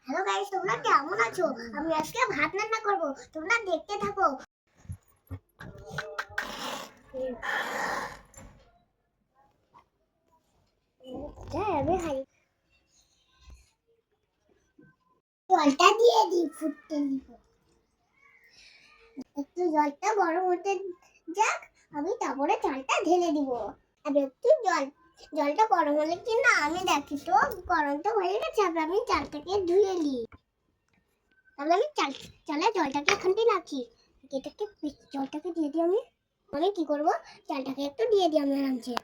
Hello guys, তোমরা কেমন আছো? আমি আজকে ভাত রান্না করব, তোমরা দেখতে থাকো। জলটা দিয়ে দিই, ফুটতে দিব। একটু জলটা গরম হতে যাক, আমি তারপরে চালটা ঢেলে দিব। আর একটু জলটা গরম হলে কি না, আমি দেখি তো গরম তো হয়ে গেছে। আমি চালটাকে ধুয়ে নিই। তাহলে আমি চালে জলটাকে এখানটি রাখি। এটাকে জলটাকে দিয়ে দিই। আমি কি করব, চালটাকে একটু দিয়ে দিই আমি আরামসে।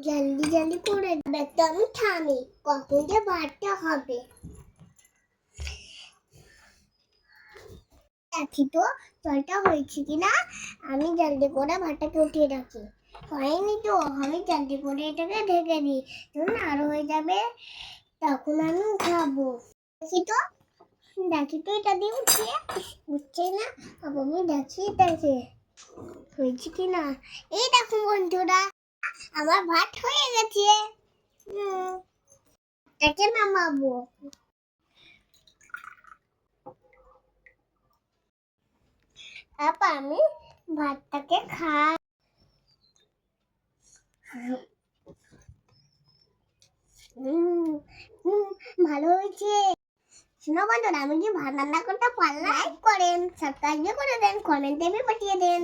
জলদি জলদি করে ব্যাগটা আমি থামি, কখন যে ভাতটা হবে। দেখি তো জলটা হয়েছে কিনা। আমি জলদি করে ভাতটাকে উঠিয়ে রাখি। হয়নি তো, আমি জলদি করে এটাকে ঢেকে দিই। যখন আরো হয়ে যাবে তখন আমি উঠাবো। দেখি তো এটা দিয়ে উঠছে না। আমি দেখি হয়েছে কিনা। এই দেখো বন্ধুরা, আমার ভাত হয়ে গেছে। এটাকে নামাবো। তারপর আমি ভাতটাকে খাই। ভালো হয়েছে। শোনো বন্ধুরা, আমি কি ভাত রান্না করতে পারলাম? লাইক করেন, সাবস্ক্রাইব করে দেন, কমেন্টে পাঠিয়ে দেন।